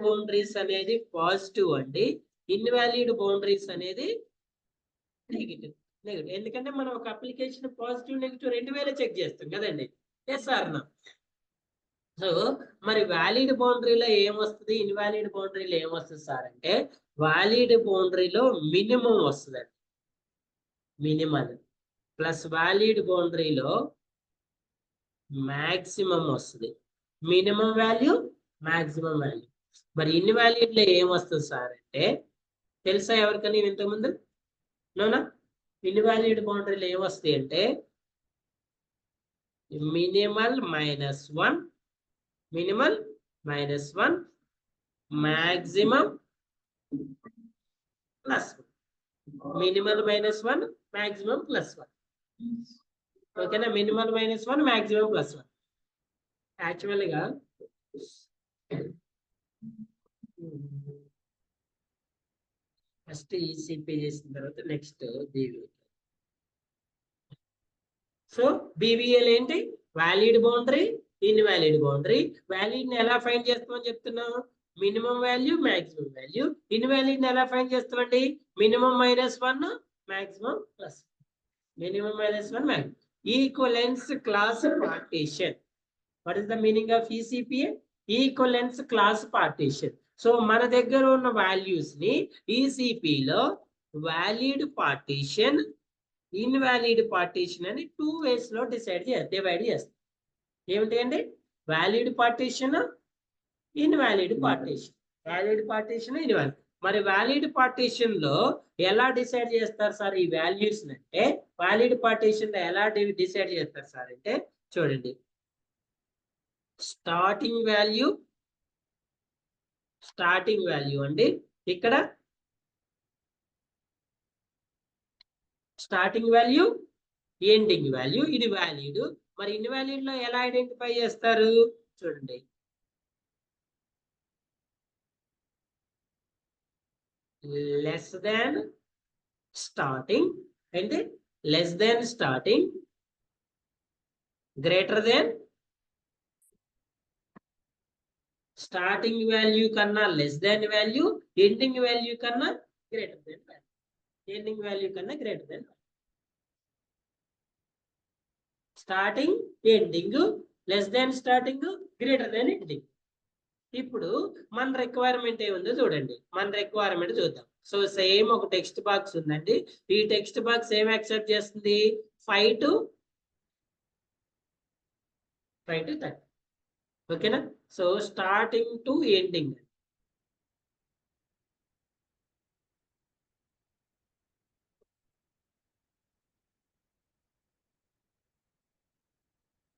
బౌండరీస్ అనేది పాజిటివ్ అండి, ఇన్వాలిడ్ బౌండరీస్ అనేది నెగిటివ్. ఎందుకంటే మనం ఒక అప్లికేషన్ పాజిటివ్ నెగిటివ్ రెండు వేరే చెక్ చేస్తాం కదండి. Yes or no. సో మరి వ్యాలిడ్ బౌండరీలో ఏమొస్తుంది, ఇన్వాలిడ్ బౌండరీలో ఏమొస్తుంది సార్ అంటే వ్యాలిడ్ బౌండరీలో మినిమం వస్తుందండి, మినిమల్, ప్లస్ వ్యాలిడ్ బౌండరీలో మాక్సిమం వస్తుంది. Minimum value, maximum value. మరి ఇన్వాలిడ్ లో ఏమొస్తుంది సార్ అంటే తెలుసా ఎవరికని ఇంతకుముందు? నోనా? ఇన్వాలిడ్ బౌండరీలో ఏమొస్తాయి అంటే minimal -1, minimal -1, maximum +1. Minimal -1, maximum +1. ఓకేనా? Minimal -1, maximum +1. యాక్చువల్గా ఫస్ట్ ఈసీపీ చేసిన తర్వాత నెక్స్ట్ బీవీఏ. సో బీవీఏలు ఏంటి? Valid boundary, invalid boundary. Valid ని ఎలా ఫైండ్ చేస్తామని చెప్తున్నాం? Minimum value, maximum value. Invalid ని ఎలా ఫైండ్ చేస్తామండి? Minimum -1, maximum +1. Minimum -1, maximum. Equivalence class partition. What is the meaning of ECPA? Equivalence class partition. So మన దగ్గర ఉన్న వాల్యూస్ ని ఈసీపీలో వ్యాలిడ్ పార్టీషన్, ఇన్వాలిడ్ పార్టీషన్ అని 2 ways లో డివైడ్ చేస్తాం. ఏమిటి అండి? Valid partition, invalid partition. Valid partition, invalid. మరి వ్యాలిడ్ పార్టీషన్ లో ఎలా డిసైడ్ చేస్తారు సార్ ఈ వాల్యూస్ అంటే? వ్యాలిడ్ పార్టీషన్ లో ఎలా డిసైడ్ చేస్తారు సార్ అంటే చూడండి, స్టార్టింగ్ వాల్యూ అండి. ఇక్కడ స్టార్టింగ్ వాల్యూ ఎండింగ్ వాల్యూ, ఇది వ్యాలిడ్. మరి ఇన్వాలిడ్ లో ఎలా ఐడెంటిఫై చేస్తారు చూడండి. లెస్ దాన్ స్టార్టింగ్ అంటే less than starting, greater than starting value కన్నా less than value, ending value కన్నా greater than value, ending value కన్నా greater than starting ending, less than starting greater than ending. ఇప్పుడు మన requirement ఏముందో చూడండి. మన requirement చూద్దాం. సో సేమ్ ఒక టెక్స్ట్ బాక్స్ ఉందండి. ఈ టెక్స్ట్ బాక్స్ ఏం యాక్సెప్ట్ చేస్తుంది? 5 to 30. ఓకేనా? So starting to ending,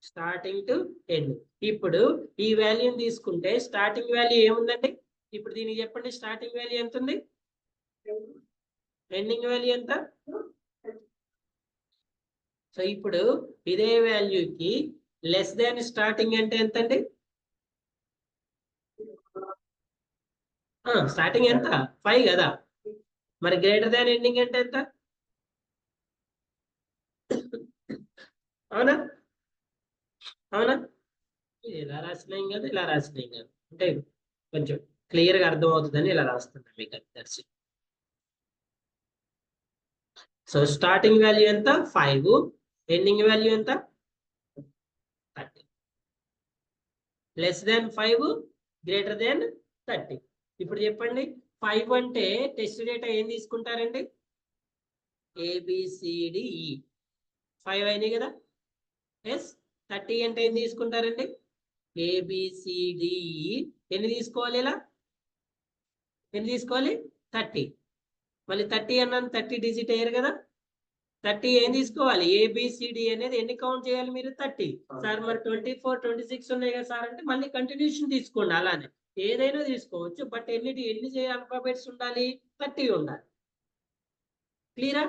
starting to ending. ఇప్పుడు ఈ వాల్యూని తీసుకుంటే స్టార్టింగ్ వాల్యూ ఏముందండి? ఇప్పుడు దీనికి చెప్పండి, స్టార్టింగ్ వాల్యూ ఎంత ఉంది, ఎండింగ్ వాల్యూ ఎంత? సో ఇప్పుడు ఇదే వాల్యూకి లెస్ దాన్ స్టార్టింగ్ అంటే ఎంత అండి? స్టార్టింగ్ ఎంత? 5 కదా. మరి గ్రేటర్ దాన్ ఎండింగ్ అంటే ఎంత? అవునా అవునా? ఇది ఇలా రాసినాం కదా, ఇలా రాసినాం కదా, అంటే కొంచెం క్లియర్ గా అర్థం అవుతుందని ఇలా రాస్తున్నాం మీకు. That's it. So starting value ఎంత? 5. ఎండింగ్ వాల్యూ ఎంత? 30. Less than 5, greater than 30. ఇప్పుడు చెప్పండి, 5 అంటే టెస్ట్ డేటా ఏం తీసుకుంటారండి? ABCDE 5 అయినాయి కదా. ఎస్ 30 అంటే ఏం తీసుకుంటారండి? ABCDE ఎన్ని తీసుకోవాలి? ఇలా ఎన్ని తీసుకోవాలి? 30. మళ్ళీ 30 అన్నాను, 30 డిజిట్ అయ్యారు కదా. 30 ఏం తీసుకోవాలి? ABCD అనేది ఎన్ని కౌంట్ చేయాలి మీరు? 30. సార్ మరి 24, 26 ఉన్నాయి కదా సార్ అంటే మళ్ళీ కంటిన్యూషన్ తీసుకోండి. అలానే ఏదైనా తీసుకోవచ్చు, బట్ ఎన్ని ఆల్ఫాబెట్స్ ఉండాలి? 30 ఉండాలి. క్లియరా?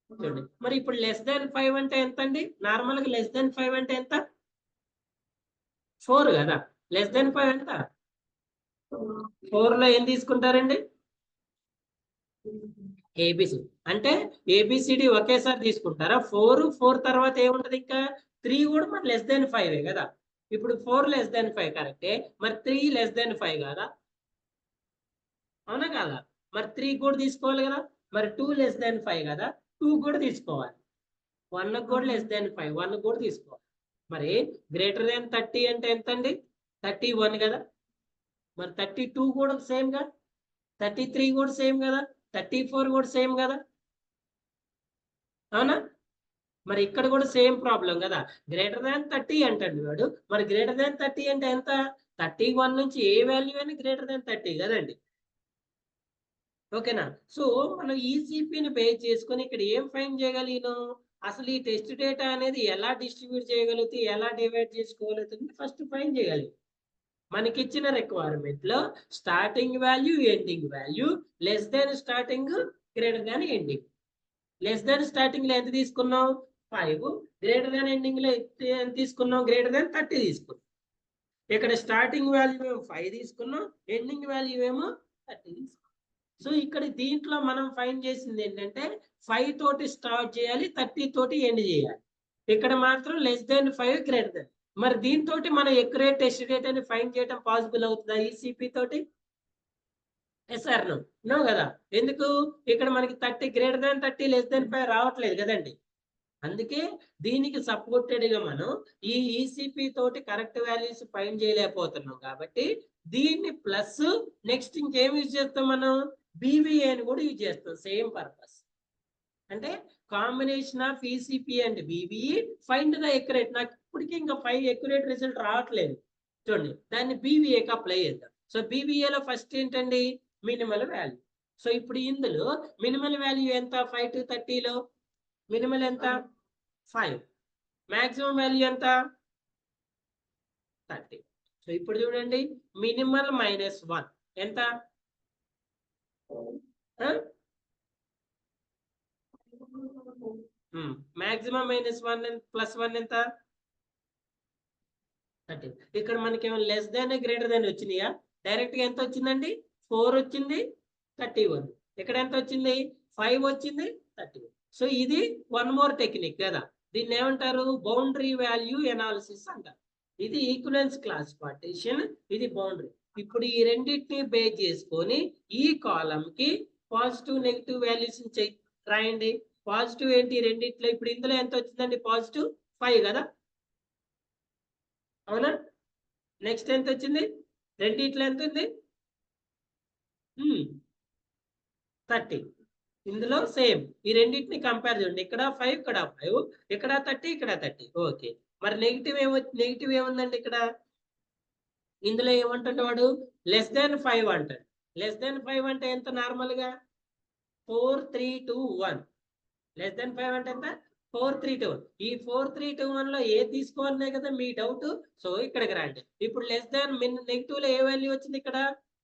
చూడండి, మరి ఇప్పుడు లెస్ దాన్ 5 అంటే ఎంత అండి? నార్మల్ గా లెస్ దాన్ 5 అంటే ఎంత? 4 కదా. లెస్ దాన్ 5 ఎంత? 4 లో ఏం తీసుకుంటారండి? ఏబిసి అంటే ABCD ఒకేసారి తీసుకుంటారా? 4 తర్వాత ఏముంటది ఇంకా? 3 కూడా మరి లెస్ దాన్ 5 కదా. ఇప్పుడు 4 లెస్ దాన్ 5 కరెక్టే, మరి 3 లెస్ దాన్ 5 కదా. అవునా కదా? మరి 3 కూడా తీసుకోవాలి కదా. మరి 2 లెస్ దాన్ 5 కదా, 2 కూడా తీసుకోవాలి. 1 కూడా లెస్ దాన్ 5, 1 కూడా తీసుకోవాలి. మరి గ్రేటర్ దాన్ 30 అంటే ఎంత అండి? 31 కదా. మరి 32 కూడా సేమ్ గా, 33 కూడా సేమ్ కదా, 34 కూడా సేమ్ కదా. అవునా? మరి ఇక్కడ కూడా సేమ్ ప్రాబ్లం కదా. గ్రేటర్ దాన్ 30 అంటండి వాడు. మరి గ్రేటర్ దాన్ 30 అంటే ఎంత? 31 నుంచి ఏ వాల్యూ అయినా గ్రేటర్ దాన్ 30 కదండి. ఓకేనా? సో మనం ఈసీపీని బేస్ చేసుకొని ఇక్కడ ఏం ఫైండ్ చేయగలిగినాం? అసలు ఈ టెస్ట్ డేటా అనేది ఎలా డిస్ట్రిబ్యూట్ చేయగలుగుతుంది, ఎలా డివైడ్ చేసుకోగలుగుతుంది ఫస్ట్ ఫైండ్ చేయగలిగి. మనకిచ్చిన రిక్వైర్మెంట్ లో starting value, ending value, less than starting, greater than ending. Less than starting లో ఎంత తీసుకున్నాం? 5. గ్రేటర్ దాన్ ఎండింగ్ లో ఎంత తీసుకున్నాం? గ్రేటర్ దాన్ 30 తీసుకున్నాం. ఇక్కడ స్టార్టింగ్ వాల్యూ ఏమో 5 తీసుకున్నాం, ఎండింగ్ వాల్యూ ఏమో 30 తీసుకున్నాం. సో ఇక్కడ దీంట్లో మనం ఫైండ్ చేసింది ఏంటంటే 5 తోటి స్టార్ట్ చేయాలి, 30 తోటి ఎండ్ చేయాలి. ఇక్కడ మాత్రం లెస్ దాన్ 5, గ్రేటర్ దాన్. మరి దీంతో మనం ఎక్యురేట్ టెస్ట్ డేట్ అని ఫైండ్ చేయడం పాసిబుల్ అవుతుందా ఈసీపీ తోటి? Yes or no? నో కదా. ఎందుకు? ఇక్కడ మనకి 30 గ్రేటర్ దాన్ 30 లెస్ దాన్ 5 రావట్లేదు కదండి. అందుకే దీనికి సపోర్టెడ్ గా మనం ఈ ఈసీపీ తోటి కరెక్ట్ వాల్యూస్ ఫైండ్ చేయలేకపోతున్నాం. కాబట్టి దీన్ని ప్లస్ నెక్స్ట్ ఇంకేం యూజ్ చేస్తాం మనం? బీవీఏ అని కూడా యూజ్ చేస్తాం, సేమ్ పర్పస్. అంటే combination of ECP and BVE find the accurate. నాకు ఇప్పటికీ ఇంకా 5 ఎక్యురేట్ రిజల్ట్ రావట్లేదు చూడండి. దాన్ని బీవీఏకి అప్లై చేద్దాం. సో బీవీఏలో ఫస్ట్ ఏంటండి? Minimal value. సో ఇప్పుడు ఇందులో మినిమల్ వాల్యూ ఎంత? 5 to 30లో మినిమల్ ఎంత? 5. మాక్సిమం వాల్యూ ఎంత? 30. సో ఇప్పుడు చూడండి, మినిమల్ -1 ఎంత? మాక్సిమం -1 +1 ఎంత 30. ఇక్కడ మనకి ఏమైనా లెస్ దాన్ గ్రేటర్ దాన్ వచ్చినాయా? డైరెక్ట్ గా ఎంత వచ్చిందండి? 4 వచ్చింది, 31. ఇక్కడ ఎంత వచ్చింది? 5 వచ్చింది, 31. సో ఇది వన్ మోర్ టెక్నిక్ కదా. దీన్ని ఏమంటారు? బౌండరీ వాల్యూ ఎనాలిసిస్ అంటారు. ఇది ఈక్వలెన్స్ క్లాస్ పార్టీషన్, ఇది బౌండరీ. ఇప్పుడు ఈ రెండింటిని బేస్ చేసుకొని ఈ కాలం కి పాజిటివ్ నెగిటివ్ వాల్యూస్ రాయండి. పాజిటివ్ ఏంటి రెండిట్లో? ఇప్పుడు ఇందులో ఎంత వచ్చిందండి? పాజిటివ్ 5 కదా, అవునా? నెక్స్ట్ ఎంత వచ్చింది? రెండిట్లో ఎంత ఉంది? 30. ఇందులో సేమ్ ఈ రెండింటిని కంపేర్ చేయండి. ఇక్కడ 5, ఇక్కడ 5, ఇక్కడ 30, ఇక్కడ 30. ఓకే, మరి నెగిటివ్ ఏముందండి ఇక్కడ? ఇందులో ఏమంటాడు వాడు? లెస్ దాన్ 5 అంటాడు. లెస్ దాన్ 5 అంటే ఎంత? నార్మల్ గా 4, 3, 2, 1. లెస్ దాన్ 5 అంటే ఎంత? 4, 3, 2. ఈ 4, 3, 2, 1 లో ఏది తీసుకోవాలనే కదా మీ డౌట్. సో ఇక్కడికి రండి. ఇప్పుడు లెస్ దాన్ నెగిటివ్ లో ఏ వాల్యూ వచ్చింది? ఇక్కడ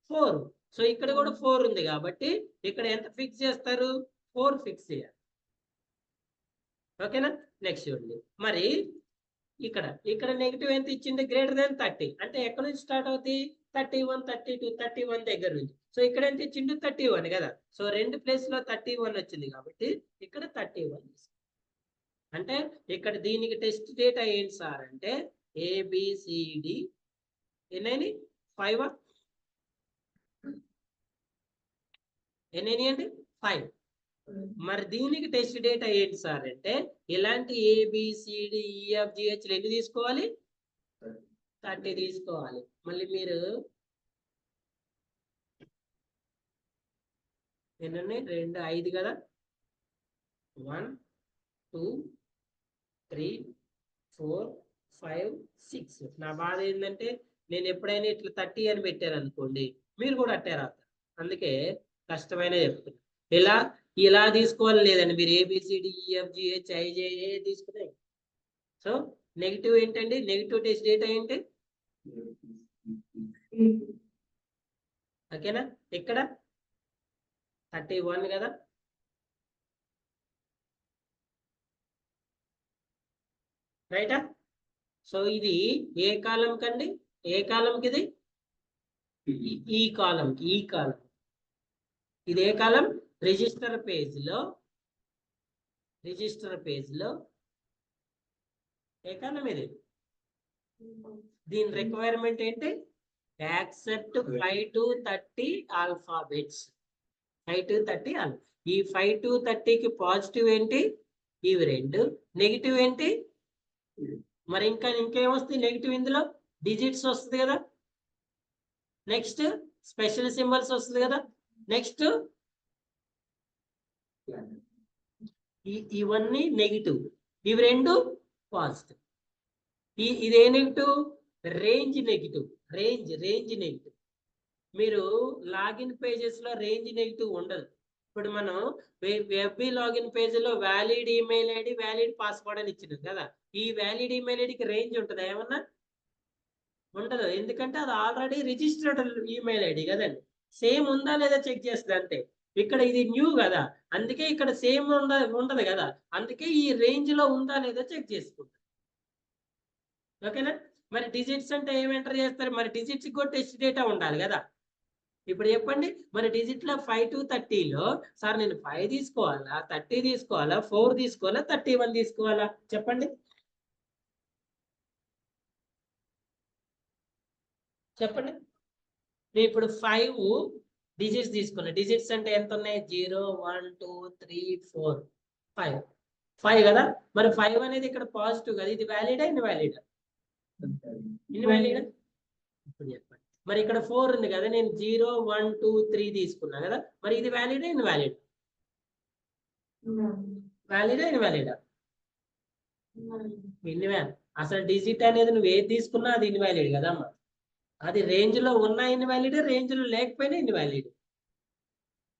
4. సో ఇక్కడ కూడా 4 ఉంది కాబట్టి ఇక్కడ ఎంత ఫిక్స్ చేస్తారు? 4 ఫిక్స్ చేయాలి. ఓకేనా? నెక్స్ట్ చూడండి. మరి ఇక్కడ నెగిటివ్ ఎంత ఇచ్చింది? Greater than 30. అంటే ఎక్కడ నుంచి స్టార్ట్ అవుతుంది? 31, 32, 31 దగ్గర నుంచి. సో ఇక్కడ ఎంత ఇచ్చిండు? 31 కదా. సో రెండు ప్లేస్ లో 31 వచ్చింది కాబట్టి ఇక్కడ 31. అంటే ఇక్కడ దీనికి టెస్ట్ డేటా ఏంటి సార్ అంటే ABCD ఎన్ని? 5. ఎన్ని అండి? 5. మరి దీనికి టెస్ట్ డేటా ఏంటి సార్ అంటే ఇలాంటి ABCDEFGH ఎన్ని తీసుకోవాలి? 30 తీసుకోవాలి. మళ్ళీ మీరు ఎన్ని? 2, 5 కదా. 1, 2, 3, 4, 5, 6. నా బాధ ఏంటంటే నేను ఎప్పుడైనా ఇట్లా 30 అని పెట్టాను అనుకోండి, మీరు కూడా అట్టారు. అందుకే కష్టమైన చెప్తున్నా. ఇలా తీసుకోవాలి లేదండి. మీరు ABCDEFGH IJA తీసుకునే. సో నెగిటివ్ ఏంటండి? నెగిటివ్ టెస్ట్ డేటా ఏంటి? ఓకేనా? ఇక్కడ 31 కదా. రైటా? సో ఇది ఏ కాలం కండి? ఏ కాలంకి ఇది? ఈ కాలంకి. ఇది ఏ కాలం? రిజిస్టర్ పేజ్లో ఏ కాలం ఇది? దీని రిక్వైర్మెంట్ ఏంటి? Accept 5 to 30 alphabets. 5 to 30 ఈ 5 to 30కి పాజిటివ్ ఏంటి? ఇవి రెండు. నెగిటివ్ ఏంటి? మరి ఇంకేమొస్తుంది నెగిటివ్? ఇందులో డిజిట్స్ వస్తుంది కదా. నెక్స్ట్ స్పెషల్ సింబల్స్ వస్తుంది కదా. నెక్స్ట్ ఇవన్నీ నెగిటివ్, ఇవి రెండు పాజిటివ్. ఇదే negative? Range negative. Range negative. మీరు లాగిన్ పేజెస్ లో రేంజ్ నెగిటివ్ ఉండదు. ఇప్పుడు మనం FB లాగిన్ పేజ్ లో valid email ID, valid password అని ఇచ్చినాం కదా. ఈ వ్యాలిడ్ ఈమెయిల్ ఐడికి రేంజ్ ఉంటుందా? ఏమన్నా ఉండదు. ఎందుకంటే అది ఆల్రెడీ రిజిస్టర్డ్ ఈమెయిల్ ఐడి కదండి. సేమ్ ఉందా లేదా చెక్ చేస్తుంది అంతే. ఇక్కడ ఇది న్యూ కదా, అందుకే ఇక్కడ సేమ్ ఉండదు కదా. అందుకే ఈ రేంజ్ లో ఉందా లేదా చెక్ చేసుకుంటాం. ఓకేనా? మరి డిజిట్స్ అంటే ఏం ఎంటర్ చేస్తారు? మరి డిజిట్స్ కూడా టెస్ట్ డేటా ఉండాలి కదా. ఇప్పుడు చెప్పండి, మరి డిజిట్ లో 5 to 30లో సార్ నేను 5 తీసుకోవాలా, 30 తీసుకోవాలా, 4 తీసుకోవాలా, 31 తీసుకోవాలా? చెప్పండి. నేను ఇప్పుడు 5 డిజిట్స్ తీసుకున్నా. డిజిట్స్ అంటే ఎంత ఉన్నాయి? 0, 1, 2, 3, 4, 5. 5 కదా. మరి 5 అనేది ఇక్కడ పాజిటివ్ కదా. ఇది వ్యాలిడా ఇన్వాలిడా? ఇన్వాలిడా. ఇప్పుడు చెప్పండి. మరి ఇక్కడ 4 ఉంది కదా, నేను 0, 1, 2, 3 తీసుకున్నా కదా. మరి ఇది వ్యాలిడా ఇన్వాలిడ్? వ్యాలిడా ఇన్వాలిడా? ఇన్వాలిడ్. అసలు డిజిట్ అనేది నువ్వు ఏది తీసుకున్నా అది ఇన్వాలిడ్ కదమ్మా. అది రేంజ్ లో ఉన్న ఇన్వాలిడ్, రేంజ్ లో లేకపోయినా ఇన్వాలిడ్.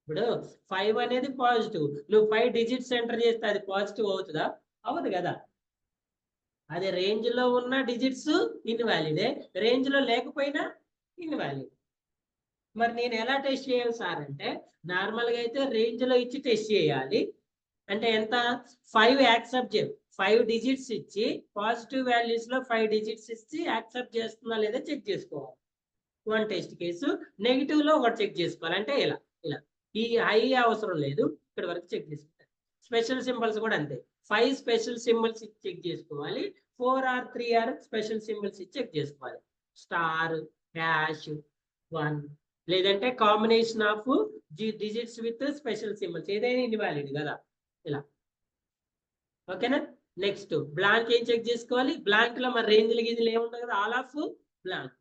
ఇప్పుడు 5 అనేది పాజిటివ్, నువ్వు 5 డిజిట్స్ ఎంటర్ చేస్తే అది పాజిటివ్ అవుతుందా? అవ్వదు కదా. అదే రేంజ్ లో ఉన్న డిజిట్స్ ఇన్వాలిడే, రేంజ్ లో లేకపోయినా ఇన్వాలిడ్. మరి నేను ఎలా టెస్ట్ చేయాలి సార్ అంటే నార్మల్ గా అయితే రేంజ్ లో ఇచ్చి టెస్ట్ చేయాలి. అంటే ఎంత 5 యాక్సెప్ట్ చేయ 5 డిజిట్స్ ఇచ్చి పాజిటివ్ వాల్యూస్ లో 5 డిజిట్స్ ఇచ్చి యాక్సెప్ట్ చేస్తుందా లేదా చెక్ చేసుకోవాలి. 1 టెస్ట్ కేసు. నెగిటివ్ లో ఒకటి చెక్ చేసుకోవాలి. అంటే ఇలా ఇలా ఈ హై అవసరం లేదు, ఇక్కడ వరకు చెక్ చేసుకోవాలి. స్పెషల్ సింబల్స్ కూడా అంతే, 5 స్పెషల్ సింబల్స్ ఇచ్చి చెక్ చేసుకోవాలి, 4 ఆర్ 3 ఆర్ స్పెషల్ సింబల్స్ ఇచ్చి చెక్ చేసుకోవాలి. స్టార్, హ్యాష్, 1 లేదంటే combination of digits with special symbols, ఏదైనా ఇన్వాలిడ్ కదా ఇలా. ఓకేనా. నెక్స్ట్ బ్లాంక్ ఏం చెక్ చేసుకోవాలి, బ్లాంక్ లో మరి రేంజ్లు గీజులు ఏముంటుంది కదా, ఆల్ ఆఫ్ బ్లాంక్.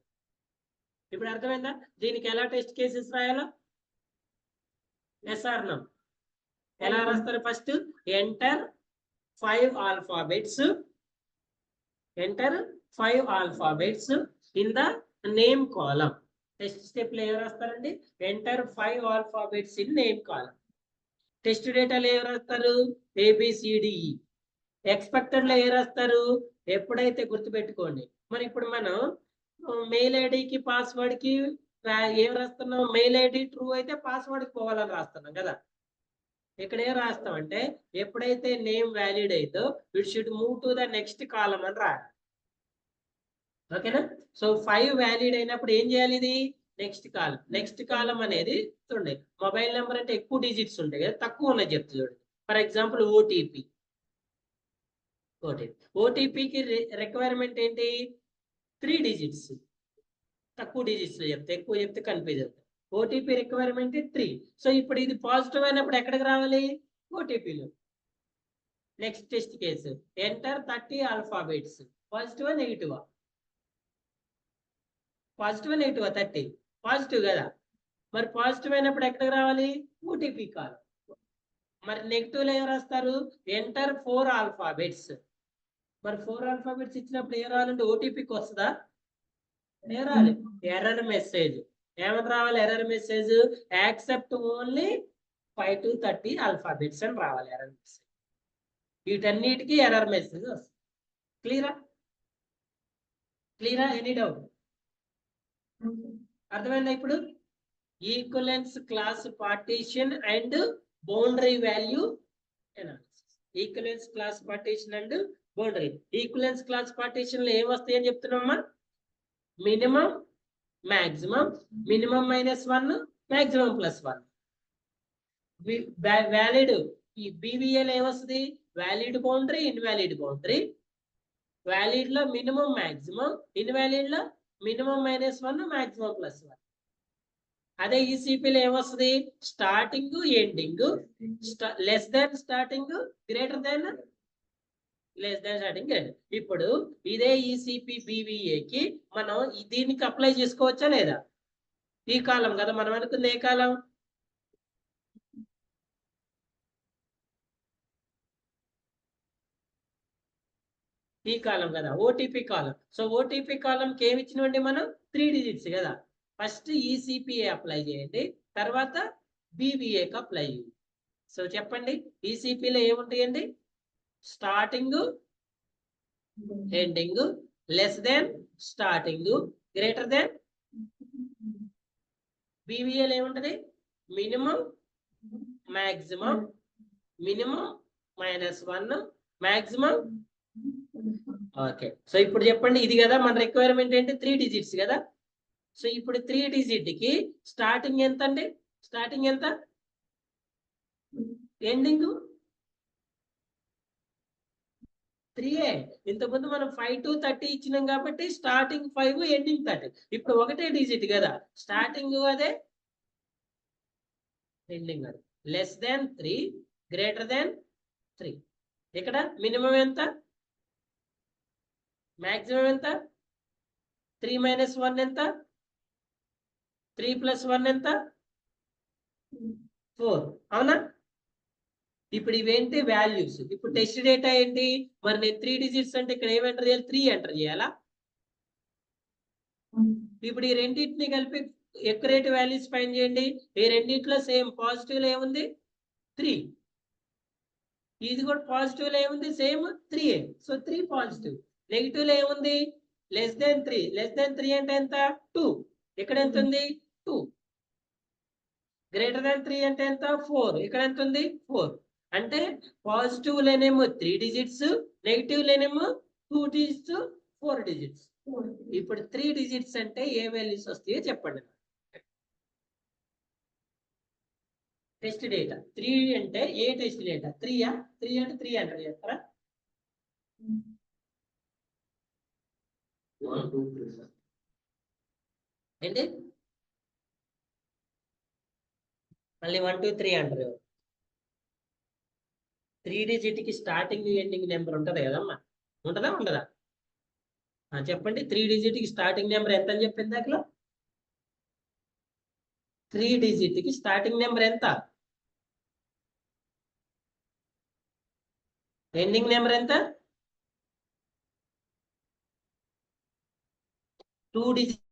ఇప్పుడు అర్థమైందా దీనికి ఎలా టెస్ట్ కేసెస్ రాయాలో? Yes or no? ఎలా రాస్తారు? First enter 5 alphabets, enter 5 alphabets in the name column. Test step లో ఏం రాస్తారండి? Enter 5 alphabets in name column. Test డేటాలో ఏం రాస్తారు? ABCDE. ఎక్స్పెక్టెడ్ లో ఏ రాస్తారు? ఎప్పుడైతే గుర్తుపెట్టుకోండి, మరి ఇప్పుడు మనం మెయిల్ ఐడికి పాస్వర్డ్ కి ఏం రాస్తున్నాం? మెయిల్ ఐడి ట్రూ అయితే పాస్వర్డ్ కి పోవాలని రాస్తున్నాం కదా. ఇక్కడ ఏం రాస్తామంటే ఎప్పుడైతే నేమ్ వ్యాలిడ్ అయితే it should move to the next column అని రాయాలి. ఓకేనా. సో 5 వ్యాలిడ్ అయినప్పుడు ఏం చేయాలి? ఇది నెక్స్ట్ కాలం. నెక్స్ట్ కాలం అనేది చూడండి, మొబైల్ నెంబర్ అంటే ఎక్కువ డిజిట్స్ ఉంటాయి కదా, తక్కువ ఉన్నాయి చెప్తా చూడండి. For example OTP. ఓటీపీకి రిక్వైర్మెంట్ ఏంటి? 3 డిజిట్స్. తక్కువ డిజిట్స్ లో చెప్తే, ఎక్కువ చెప్తే కన్ఫ్యూజ్ అవుతుంది. OTP requirement 3. సో ఇప్పుడు ఇది పాజిటివ్ అయినప్పుడు ఎక్కడికి రావాలి? ఓటీపీలో. Next test case enter 30 alphabets. పాజిటివా నెగిటివా? పాజిటివా నెగిటివా? 30 పాజిటివ్ కదా. మరి పాజిటివ్ అయినప్పుడు ఎక్కడికి రావాలి? OTP call. మరి నెగిటివ్ లో ఏం రాస్తారు? Enter 4 alphabets. మరి 4 ఆల్ఫాబెట్స్ ఇచ్చినప్పుడు ఏం రావాలంటే ఓటీపీకి వస్తుందా? ఏం రావాలి? Error message. ఏమని రావాలి? Error message accept only 5 to 30 alphabets అని రావాలి ఎర్రర్ మెసేజ్. వీటన్నిటికీ ఎర్రర్ మెసేజ్ వస్తుంది. క్లియరా? క్లియరా? Any doubt? అర్థమైందా ఇప్పుడు? Equivalence class partition and boundary value analysis. Equivalence class partition and boundary. Equivalence class partition లో ఏం వస్తాయి అని చెప్తున్నామా? Minimum, maximum, minimum -1, maximum +1. Valid ఈ BVL ఏమొస్తుంది? Valid boundary, invalid boundary. Valid లో మినిమం, మాక్సిమం, ఇన్వాలిడ్ లో మినిమం -1, మాక్సిమం +1. అదే ఈసీపీలో ఏమొస్తుంది? Starting, ending, less than starting, greater than less than starting, greater. ఇప్పుడు ఇదే ఈసీపీ BVAకి మనం దీనికి అప్లై చేసుకోవచ్చా లేదా? ఈ కాలం కదా మనం అనుకుంది. ఏ కాలం? ఈ కాలం కదా, ఓటీపీ కాలం. సో ఓటీపీ కాలంకి ఏమి ఇచ్చినండి మనం? 3 డిజిట్స్ కదా. ఫస్ట్ ఈసీపీఏ అప్లై చేయండి, తర్వాత BVAకి అప్లై చేయండి. సో చెప్పండి, ఈసీపీలో ఏముంటాయండి? Starting, ending, less than starting, greater than. BVAలో ఏముంటది? Minimum, maximum, minimum -1, maximum. Okay. So ఇప్పుడు చెప్పండి, ఇది కదా మన రిక్వైర్మెంట్ ఏంటి? 3 డిజిట్స్ కదా. సో ఇప్పుడు 3 డిజిట్ కి స్టార్టింగ్ ఎంత అండి? స్టార్టింగ్ ఎంత? ఎండింగ్ 3. ఇంతకుముందు మనం 5 to 30 ఇచ్చినాం కాబట్టి స్టార్టింగ్ 5, ఎండింగ్ 30. ఇప్పుడు ఒకటే డిజిట్ కదా, స్టార్టింగ్ అదే, ఎండింగ్ అదే. Less than 3, greater than 3. ఇక్కడ మినిమం ఎంత? మాక్సిమం ఎంత? 3 - 1 ఎంత? 3 + 1 ఎంత? 4. అవునా? ఇప్పుడు ఇవేంటి? వాల్యూస్. ఇప్పుడు టెస్ట్ డేటా ఏంటి? మరి నేను 3 డిజిట్స్ అంటే ఇక్కడ ఏం ఎంటర్ చేయాలి? 3 ఎంటర్ చేయాలా? ఇప్పుడు ఈ రెండింటిని కలిపి ఎక్యురేట్ వాల్యూస్ ఫైండ్ చేయండి. ఈ రెండింటిలో సేమ్ పాజిటివ్ లో ఏముంది? 3. ఇది కూడా పాజిటివ్ లో ఏముంది? సేమ్ 3. So 3 positive. నెగిటివ్ లో ఏముంది? Less than 3. లెస్ దాన్ 3 అంటే ఎంత? 2. ఇక్కడ ఎంత ఉంది? 2. గ్రేటర్ దాన్ 3 అంటే ఎంత? 4. ఇక్కడ ఎంత ఉంది? 4. అంటే పాజిటివ్ లేనేమో 3 డిజిట్స్, నెగిటివ్ లేనేమో 2 డిజిట్స్, 4 డిజిట్స్. ఇప్పుడు 3 డిజిట్స్ అంటే ఏ వాల్యూస్ వస్తాయో చెప్పండి. టెస్ట్ డేటా 3 అంటే ఏ టెస్ట్ డేటా 3 అంటే 3 అంటారు చేస్తారా? 1 2 3 ఏంటి మళ్ళీ 1 2 3 అంటారు. 3 డిజిట్ కి స్టార్టింగ్ ఎండింగ్ నెంబర్ ఉంటది కదమ్మా, ఉంటదా ఉండదా? చెప్పండి 3 డిజిట్ కి స్టార్టింగ్ నెంబర్ ఎంత అని చెప్పింది దాంట్లో? 3 డిజిట్ కి స్టార్టింగ్ నెంబర్ ఎంత, ఎండింగ్ నెంబర్ ఎంత? 2 డిజిట్